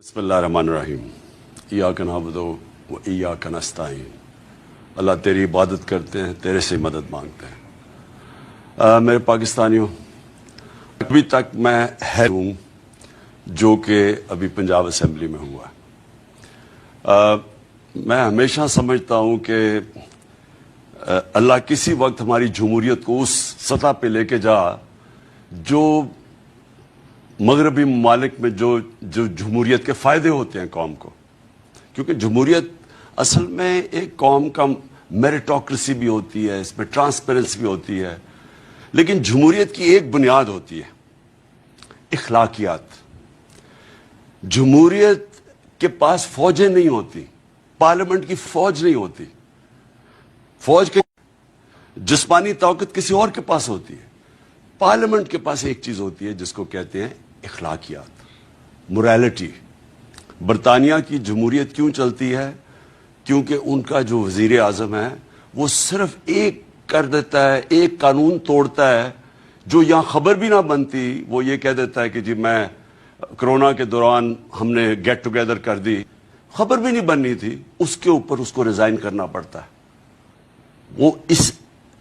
बिस्मिल्लाहिर्रहमानिर्रहीम इय्याका नअबुदु व इय्याका नस्तईन। अल्लाह तेरी इबादत करते हैं, तेरे से मदद मांगते हैं। मेरे पाकिस्तानियों, अभी तक मैं हूँ जो कि अभी पंजाब असेंबली में हुआ। मैं हमेशा समझता हूँ कि अल्लाह किसी वक्त हमारी जमहूरियत को उस सतह पे लेके जा जो मगरबी ममालिक में जो जमहूरियत के फ़ायदे होते हैं कौम को, क्योंकि जमहूरियत असल में एक कौम का मेरिटोक्रेसी भी होती है, इसमें ट्रांसपेरेंसी भी होती है, लेकिन जमहूरियत की एक बुनियाद होती है इखलाकियात। जमहूरियत के पास फौजें नहीं होती, पार्लियामेंट की फौज नहीं होती, फौज के जिस्मानी ताकत किसी और के पास होती है। पार्लियामेंट के पास एक चीज होती है जिसको कहते हैं इखलाकियात, मोरालिटी। बरतानिया की जमहूरियत क्यों चलती है? क्योंकि उनका जो वजीर आजम है वो सिर्फ एक कर देता है, एक कानून तोड़ता है जो यहां खबर भी ना बनती। वो ये कह देता है कि जी मैं कोरोना के दौरान हमने गेट टुगेदर कर दी, खबर भी नहीं बननी थी, उसके ऊपर उसको रिजाइन करना पड़ता है।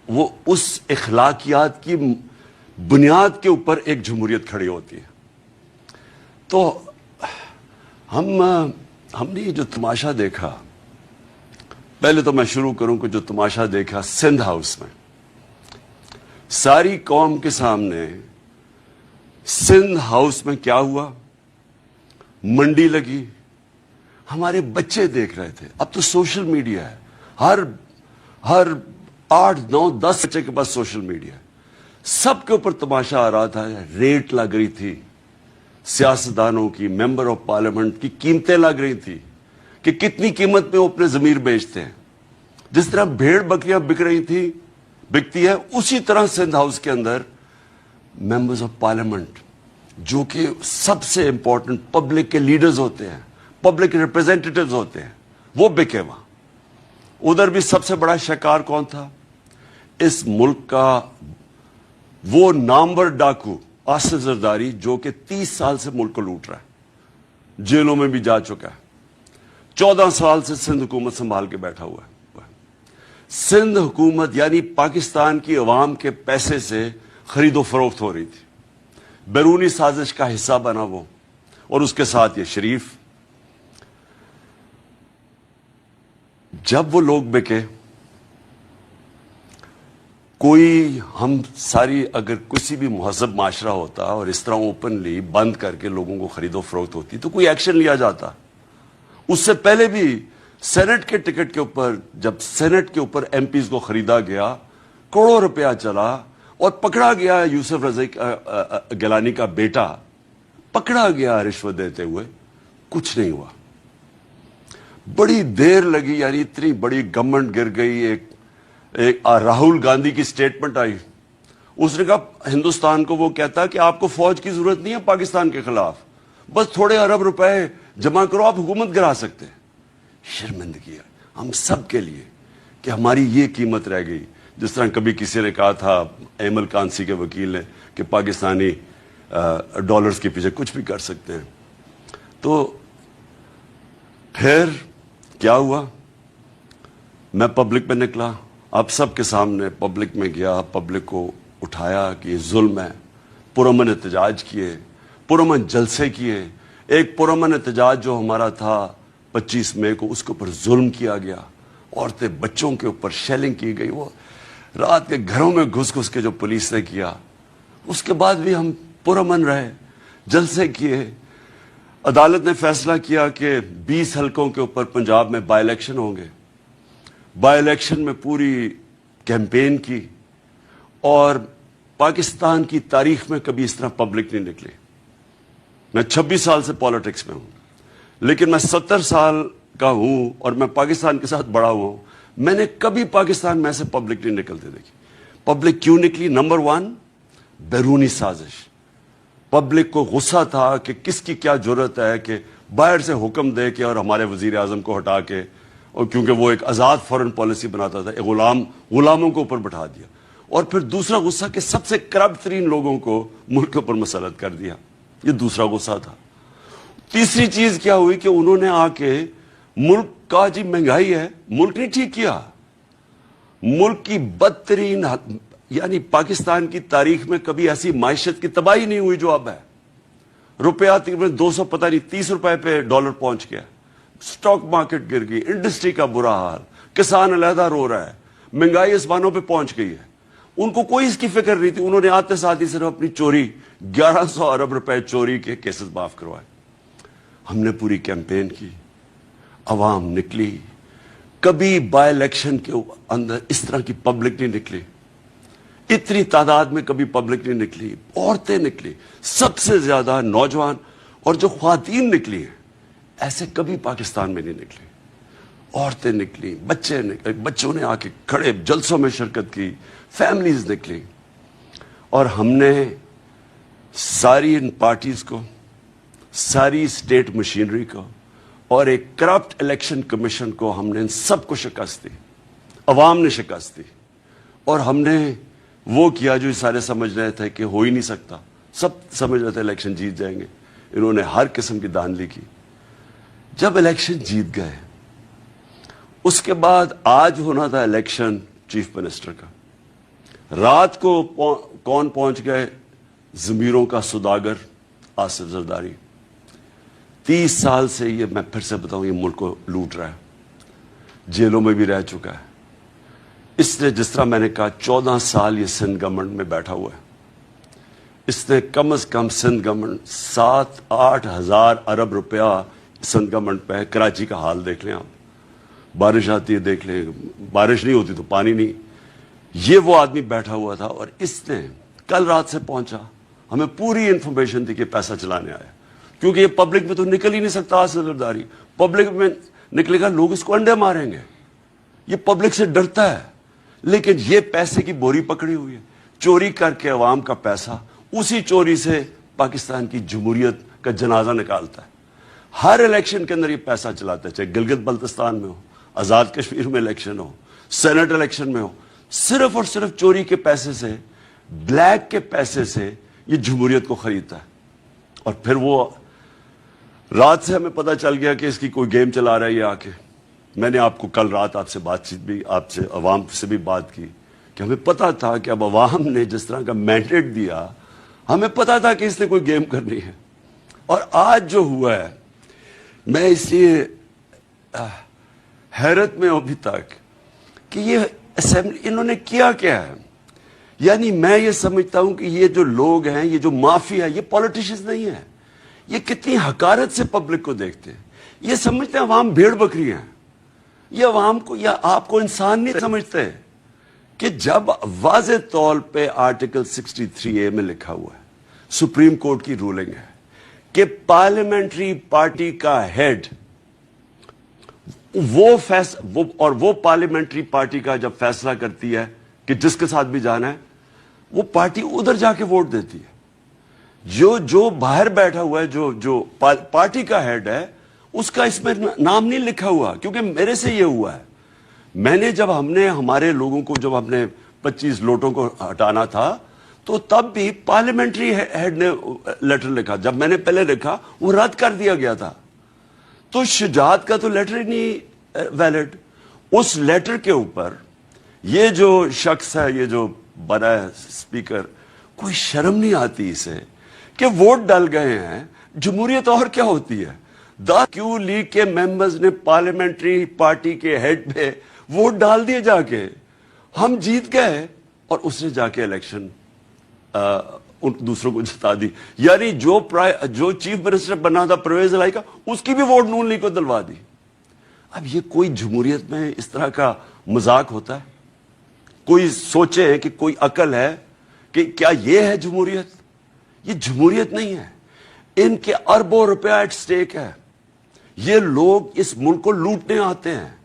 वो उस इखलाकियात की बुनियाद के ऊपर एक जमहूरियत खड़ी होती है। तो हमने ये जो तमाशा देखा, पहले तो मैं शुरू करूं कि जो तमाशा देखा सिंध हाउस में, सारी कौम के सामने सिंध हाउस में क्या हुआ, मंडी लगी, हमारे बच्चे देख रहे थे। अब तो सोशल मीडिया है, हर 8, 9, 10 बच्चे के पास सोशल मीडिया है, सबके ऊपर तमाशा आ रहा था। रेट लग रही थी सियासतदानों की, मेंबर ऑफ पार्लियामेंट की कीमतें लग रही थी कि कितनी कीमत पे वो अपने जमीर बेचते हैं। जिस तरह भेड़ बकरियां बिकती है, उसी तरह सिंध हाउस के अंदर मेंबर्स ऑफ पार्लियामेंट जो कि सबसे इंपॉर्टेंट पब्लिक के लीडर्स होते हैं, पब्लिक रिप्रेजेंटेटिव्स होते हैं, वो बिके वहां। उधर भी सबसे बड़ा शिकार कौन था? इस मुल्क का वो नामवर डाकू आसिफ जरदारी, जो कि 30 साल से मुल्क को लूट रहा है, जेलों में भी जा चुका है, 14 साल से सिंध हुकूमत संभाल के बैठा हुआ है। सिंध हुकूमत यानी पाकिस्तान की अवाम के पैसे से खरीदो फरोख्त हो रही थी, बैरूनी साजिश का हिस्सा बना वो, और उसके साथ ये शरीफ। जब वो लोग बिके, हम सारी अगर किसी भी मुहज़्ज़ब माशरा होता और इस तरह ओपनली बंद करके लोगों को खरीदो फरोख्त होती तो कोई एक्शन लिया जाता। उससे पहले भी सेनेट के टिकट के ऊपर, जब सेनेट के ऊपर एमपीज को खरीदा गया, करोड़ों रुपया चला और पकड़ा गया। यूसुफ रज़ा गिलानी का बेटा पकड़ा गया रिश्वत देते हुए, कुछ नहीं हुआ। बड़ी देर लगी, यानी इतनी बड़ी गवर्नमेंट गिर गई। एक राहुल गांधी की स्टेटमेंट आई, उसने कहा हिंदुस्तान को, वो कहता कि आपको फौज की जरूरत नहीं है पाकिस्तान के खिलाफ, बस थोड़े अरब रुपए जमा करो, आप हुकूमत गिरा सकते हैं। शर्मिंदगी है हम सब के लिए कि हमारी ये कीमत रह गई। जिस तरह कभी किसी ने कहा था, एमल कांसी के वकील ने, कि पाकिस्तानी डॉलर्स के पीछे कुछ भी कर सकते हैं। तो फिर क्या हुआ? मैं पब्लिक में निकला, आप सबके सामने पब्लिक में गया, पब्लिक को उठाया कि ये जुल्म है, पुरअमन एहतजाज किए, पुरअमन जलसे किए। एक पुरअमन एहतजाज जो हमारा था 25 मई को, उसके ऊपर जुल्म किया गया, औरतें बच्चों के ऊपर शेलिंग की गई, वो रात के घरों में घुस घुस के जो पुलिस ने किया। उसके बाद भी हम पुरअमन रहे, जलसे किए। अदालत ने फैसला किया कि 20 हलकों के ऊपर पंजाब में बाई इलेक्शन होंगे। बाई इलेक्शन में पूरी कैंपेन की, और पाकिस्तान की तारीख में कभी इस तरह पब्लिक नहीं निकली। मैं 26 साल से पॉलिटिक्स में हूं, लेकिन मैं 70 साल का हूं और मैं पाकिस्तान के साथ बड़ा हुआ हूं। मैंने कभी पाकिस्तान में से पब्लिक नहीं निकलते देखी। पब्लिक क्यों निकली? नंबर 1, बैरूनी साजिश। पब्लिक को गुस्सा था कि किसकी क्या जरूरत है कि बाहर से हुक्म दे के और हमारे वजीर आजम को हटा के, और क्योंकि वो एक आज़ाद फॉरेन पॉलिसी बनाता था, गुलामों को ऊपर बैठा दिया। और फिर दूसरा गुस्सा कि सबसे करप्ट तरीन लोगों को मुल्क के ऊपर मसलत कर दिया। ये दूसरा गुस्सा था। तीसरी चीज क्या हुई कि उन्होंने आके मुल्क का जी महंगाई है, मुल्क ने ठीक किया। मुल्क की बदतरीन, यानी पाकिस्तान की तारीख में कभी ऐसी माइशत की तबाही नहीं हुई जो अब है। रुपया तकरीबन 200 पता नहीं 30 रुपए पे डॉलर पहुंच गया, स्टॉक मार्केट गिर गई, इंडस्ट्री का बुरा हाल, किसान अलहदा रो रहा है, महंगाई आसमानों पे पहुंच गई है। उनको कोई इसकी फिक्र नहीं थी। उन्होंने आते साथ ही सिर्फ अपनी चोरी 1100 अरब रुपए चोरी के केसेस माफ करवाए। हमने पूरी कैंपेन की, अवाम निकली। कभी बाय इलेक्शन के अंदर इस तरह की पब्लिक नहीं निकली, इतनी तादाद में कभी पब्लिक नहीं निकली। औरतें निकली, सबसे ज्यादा नौजवान और जो ख्वातीन निकली हैं, ऐसे कभी पाकिस्तान में नहीं निकली। औरतें निकली, बच्चे निकले, बच्चों ने आके खड़े जलसों में शिरकत की, फैमिलीज निकली। और हमने सारी इन पार्टीज को, सारी स्टेट मशीनरी को और एक करप्ट इलेक्शन कमीशन को, हमने इन सबको शिकस्त दी। अवाम ने शिकस्त दी। और हमने वो किया जो सारे समझ रहे थे कि हो ही नहीं सकता। सब समझ रहे थे इलेक्शन जीत जाएंगे। इन्होंने हर किस्म की धांधली की। जब इलेक्शन जीत गए, उसके बाद आज होना था इलेक्शन चीफ मिनिस्टर का। रात को कौन पहुंच गए? जमीरों का सुदागर आसिफ जरदारी। 30 साल से ये, मैं फिर से बताऊं, ये मुल्क को लूट रहा है। जेलों में भी रह चुका है। इसने, जिस तरह मैंने कहा, 14 साल ये सिंध गवर्नमेंट में बैठा हुआ है। इसने कम से कम सिंध गवर्नमेंट 7-8 हजार अरब रुपया सिंध गवर्नमेंट पे है। कराची का हाल देख लें आप, बारिश आती है देख लें, बारिश नहीं होती तो पानी नहीं। ये वो आदमी बैठा हुआ था और इसने कल रात से पहुंचा। हमें पूरी इंफॉर्मेशन थी कि पैसा चलाने आया, क्योंकि ये पब्लिक में तो निकल ही नहीं सकता आसिफ जरदारी। पब्लिक में निकलेगा, लोग इसको अंडे मारेंगे। ये पब्लिक से डरता है, लेकिन ये पैसे की बोरी पकड़ी हुई है, चोरी करके अवाम का पैसा, उसी चोरी से पाकिस्तान की जमहूरियत का जनाजा निकालता है। हर इलेक्शन के अंदर ये पैसा चलाता है, चाहे गिलगित बल्तिस्तान में हो, आजाद कश्मीर में इलेक्शन हो, सेनेट इलेक्शन में हो। सिर्फ और सिर्फ चोरी के पैसे से, ब्लैक के पैसे से ये जमहूरियत को खरीदता है। और फिर वो रात से हमें पता चल गया कि इसकी कोई गेम चला रहा है ये आके। मैंने आपको कल रात आपसे बातचीत भी, आपसे अवाम से भी बात की कि हमें पता था कि अब अवाम ने जिस तरह का मैंडेट दिया, हमें पता था कि इसने कोई गेम करनी है। और आज जो हुआ है, मैं इसलिए हैरत में हूं अभी तक कि ये असेंबली, इन्होंने किया क्या है। यानी मैं ये समझता हूं कि ये जो लोग हैं, ये जो माफिया है, ये पॉलिटिशियंस नहीं है। ये कितनी हकारत से पब्लिक को देखते हैं। ये समझते हैं अवाम भेड़ बकरी हैं। ये अवाम को या आपको इंसान नहीं समझते कि जब वाज़े तौर पे आर्टिकल 63A में लिखा हुआ है, सुप्रीम कोर्ट की रूलिंग है कि पार्लियामेंट्री पार्टी का हेड वो पार्लियामेंट्री पार्टी का जब फैसला करती है कि जिसके साथ भी जाना है, वो पार्टी उधर जाके वोट देती है। जो बाहर बैठा हुआ है, जो पार्टी का हेड है, उसका इसमें नाम नहीं लिखा हुआ। क्योंकि मेरे से ये हुआ है, मैंने जब हमने हमारे लोगों को, जब हमने 25 लोटों को हटाना था, तो तब भी पार्लियामेंट्री हेड ने लेटर लिखा। जब मैंने पहले लिखा, वो रद्द कर दिया गया था। तो शुजात का तो लेटर ही नहीं वैलिड। उस लेटर के ऊपर ये जो शख्स है, ये जो बना है स्पीकर, कोई शर्म नहीं आती इसे कि वोट डाल गए हैं। जमहूरियत और क्या होती है? द क्यू लीग के मेंबर्स ने पार्लियामेंट्री पार्टी के हेड पे वोट डाल दिए जाके, हम जीत गए और उसने जाके इलेक्शन उन दूसरों को जिता दी। यानी जो चीफ मिनिस्टर बना था परवेज इलाही का, उसकी भी वोट नून लीग को दिलवा दी। अब ये कोई जमहूरियत में इस तरह का मजाक होता है? कोई सोचे कि कोई अकल है कि क्या ये है जमहूरियत? ये जमहूरियत नहीं है। इनके अरबों रुपया एट स्टेक है। ये लोग इस मुल्क को लूटने आते हैं।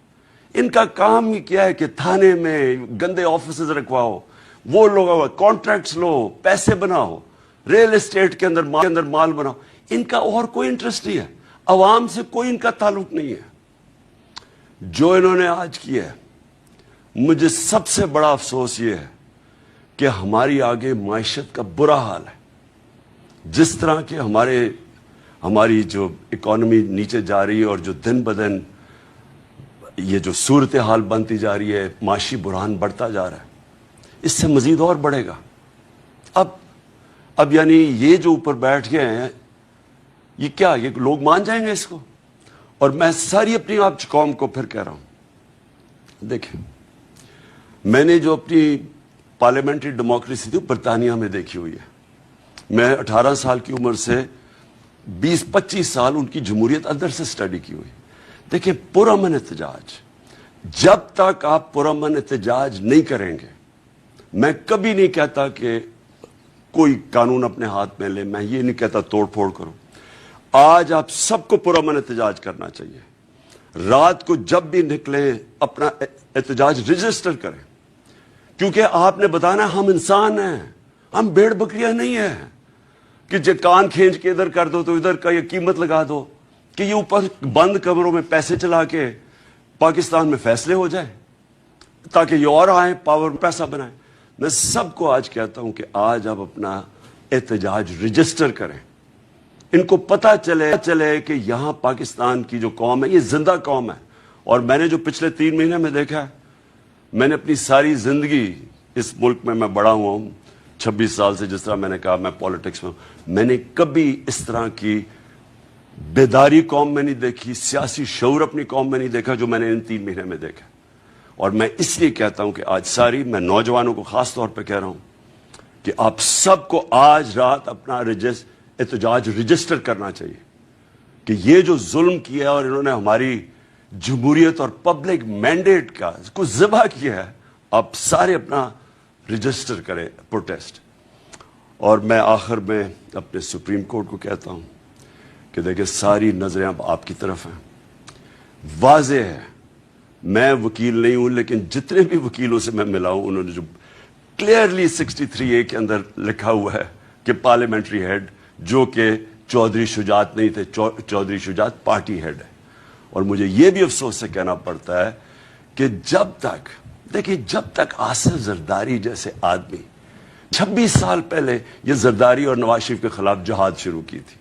इनका काम ही क्या है कि थाने में गंदे ऑफिसर्स रखवाओ, वो लोग कॉन्ट्रैक्ट्स लो, पैसे बनाओ, रियल एस्टेट के अंदर माल बनाओ। इनका और कोई इंटरेस्ट नहीं है। अवाम से कोई इनका ताल्लुक नहीं है। जो इन्होंने आज किया है, मुझे सबसे बड़ा अफसोस ये है कि हमारी आगे माइशत का बुरा हाल है। जिस तरह के ہماری جو اکانومی نیچے جا رہی ہے اور جو دن بدن یہ جو صورتحال بنتی جا رہی ہے، معاشی بحران بڑھتا جا رہا ہے، اس سے مزید اور بڑھے گا۔ اب یعنی یہ جو اوپر بیٹھ گئے ہیں، یہ کیا، یہ لوگ مان جائیں گے اس کو؟ اور میں ساری اپنی آپ قوم کو پھر کہہ رہا ہوں، دیکھیں میں نے جو اپنی پارلیمنٹری ڈیموکریسی تھی برطانیہ میں دیکھی ہوئی ہے۔ میں 18 سال کی عمر سے 20-25 سال ان کی جمہوریت اندر سے سٹڈی کی ہوئی۔ دیکھیں پرامن احتجاج، جب تک آپ پرامن احتجاج نہیں کریں گے، میں کبھی نہیں کہتا کہ کوئی قانون اپنے ہاتھ میں لے، میں یہ نہیں کہتا توڑ پھوڑ کرو۔ آج آپ سب کو پرامن احتجاج کرنا چاہیے۔ رات کو جب بھی نکلیں اپنا احتجاج رجسٹر کریں، کیونکہ آپ نے بتانا ہم انسان ہیں، ہم بھیڑ بکریاں نہیں ہیں کہ جو کان کھینچ کے ادھر کر دو تو ادھر کا یہ قیمت لگا دو کہ یہ اوپر بند کمروں میں پیسے چلا کے پاکستان میں فیصلے ہو جائیں تاکہ یہ اور آئیں پاور پیسہ بنائیں۔ میں سب کو آج کہتا ہوں کہ آج آپ اپنا احتجاج رجسٹر کریں، ان کو پتہ چلے کہ یہاں پاکستان کی جو قوم ہے یہ زندہ قوم ہے۔ اور میں نے جو پچھلے 3 مہینے میں دیکھا ہے، میں نے اپنی ساری زندگی اس ملک میں بڑا ہوا ہوں 26 سال سے، جس طرح میں نے کہا میں پالیٹکس میں ہوں، میں نے کبھی اس طرح کی بیداری قوم میں نہیں دیکھی، سیاسی شعور اپنی قوم میں نہیں دیکھا جو میں نے ان 3 مہینے میں دیکھا۔ اور میں اس لیے کہتا ہوں کہ آج میں نوجوانوں کو خاص طور پہ کہہ رہا ہوں کہ آپ سب کو آج رات اپنا احتجاج رجسٹر کرنا چاہیے کہ یہ جو ظلم کیا اور انہوں نے ہماری جمہوریت اور پبلک مینڈیٹ کا کو ذبح کیا ہے، آپ سارے اپنا رجسٹر کریں پروٹیسٹ۔ اور میں آخر میں اپنے سپریم کورٹ کو کہتا ہوں کہ دیکھیں ساری نظریں اب آپ کی طرف ہیں۔ واضح ہے، میں وکیل نہیں ہوں لیکن جتنے بھی وکیلوں سے میں ملا ہوں، انہوں نے جو کلیئرلی 63A کے اندر لکھا ہوا ہے کہ پارلیمنٹری ہیڈ جو کہ چودھری شجاعت نہیں تھے، چودھری شجاعت پارٹی ہیڈ ہے۔ اور مجھے یہ بھی افسوس سے کہنا پڑتا ہے کہ جب تک آصف زرداری جیسے آدمی 26 سال پہلے یہ زرداری اور نواز شریف کے خلاف جہاد شروع کی تھی،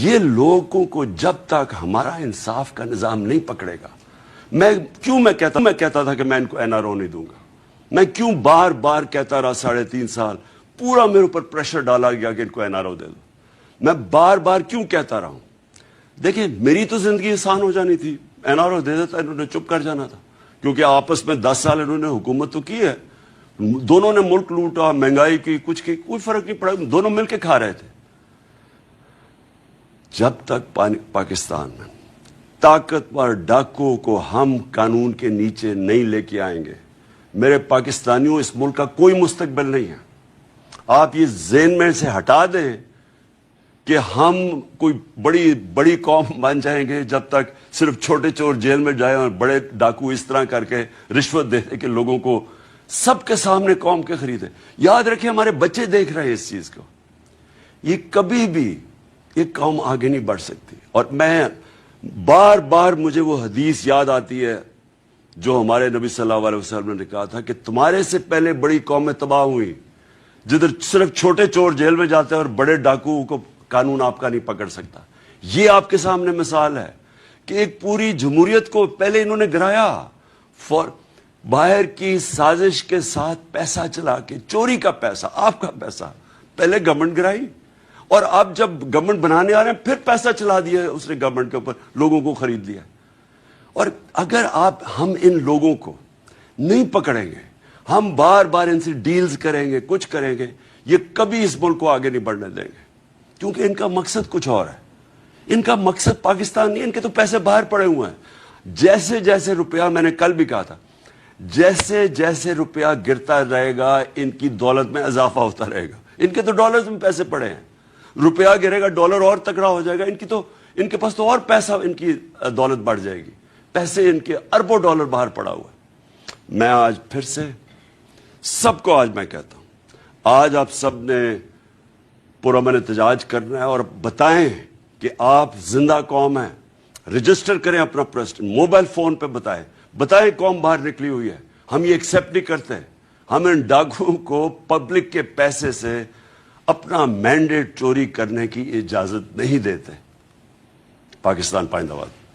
یہ لوگوں کو جب تک ہمارا انصاف کا نظام نہیں پکڑے گا، میں کہتا تھا کہ میں ان کو NRO نہیں دوں گا، میں کیوں بار بار کہتا رہا 3.5 سال، پورا میرے اوپر پریشر ڈالا گیا کہ ان کو NRO دے دو، میں بار بار کیوں کہتا رہا ہوں؟ دیکھیں میری تو زندگی آسان ہو جانی تھی، NRO دے دیتا، انہوں نے چپ کر جانا تھا، کیونکہ آپس میں 10 سال انہوں نے حکومت تو کی ہے، دونوں نے ملک لوٹا، مہنگائی کی، کچھ کی، کوئی فرق نہیں پڑا، دونوں مل کے کھا رہے تھے۔ جب تک پاکستان میں طاقتور ڈاکو کو ہم قانون کے نیچے نہیں لے کے آئیں گے، میرے پاکستانیوں اس ملک کا کوئی مستقبل نہیں ہے۔ آپ یہ ذہن میں سے ہٹا دیں کہ ہم کوئی بڑی قوم بن جائیں گے جب تک صرف چھوٹے چور جیل میں جائیں اور بڑے ڈاکو اس طرح کر کے رشوت دے کہ لوگوں کو سب کے سامنے قوم کے خریدے۔ یاد رکھیں ہمارے بچے دیکھ رہے ہیں اس چیز کو، یہ کبھی بھی یہ قوم آگے نہیں بڑھ سکتی۔ اور میں بار بار مجھے وہ حدیث یاد آتی ہے جو ہمارے نبی صلی اللہ علیہ وسلم نے کہا تھا کہ تمہارے سے پہلے بڑی قومیں تباہ ہوئی جدھر صرف چھوٹے چور جیل میں جاتے ہیں اور بڑے ڈاکو کو قانون آپ کا نہیں پکڑ سکتا۔ یہ آپ کے سامنے مثال ہے کہ ایک پوری جمہوریت کو پہلے انہوں نے گرایا، باہر کی سازش کے ساتھ پیسہ چلا کے، چوری کا پیسہ، آپ کا پیسہ، پہلے گورنمنٹ گرائی، اور اب جب گورنمنٹ بنانے آ رہے ہیں پھر پیسہ چلا دیا ہے اس نے گورنمنٹ کے اوپر، لوگوں کو خرید لیا۔ اور اگر ہم ان لوگوں کو نہیں پکڑیں گے، ہم بار بار ان سے ڈیلز کریں گے، کچھ کریں گے، یہ کبھی اس ملک کو آگے نہیں بڑھنے دیں گے، کیونکہ ان کا مقصد کچھ اور ہے۔ ان کا مقصد پاکستان نہیں، ان کے تو پیسے باہر پڑے ہوئے ہیں۔ جیسے جیسے روپیہ، میں نے کل بھی کہا تھا، جیسے جیسے روپیہ گرتا رہے گا ان کی دولت میں اضافہ ہوتا رہے گا۔ ان کے تو ڈالرز میں پیسے پڑے ہیں، روپیہ گرے گا ڈالر اور تکڑا ہو جائے گا، ان کے پاس تو اور پیسہ، ان کی دولت بڑھ جائے گی، پیسے ان کے اربوں ڈالر باہر پڑا ہوا ہے۔ میں آج پھر سے سب کو آج میں کہتا ہوں، آج آپ سب نے پرامن احتجاج کرنا ہے اور بتائیں کہ آپ زندہ قوم ہیں، رجسٹر کریں اپنا پریسٹن، موبائل فون پہ بتائیں قوم باہر نکلی ہوئی ہے، ہم یہ ایکسیپٹ نہیں کرتے، ہم ان ڈاکوؤں کو پبلک کے پیسے سے اپنا مینڈیٹ چوری کرنے کی اجازت نہیں دیتے. پاکستان پائندہ باد.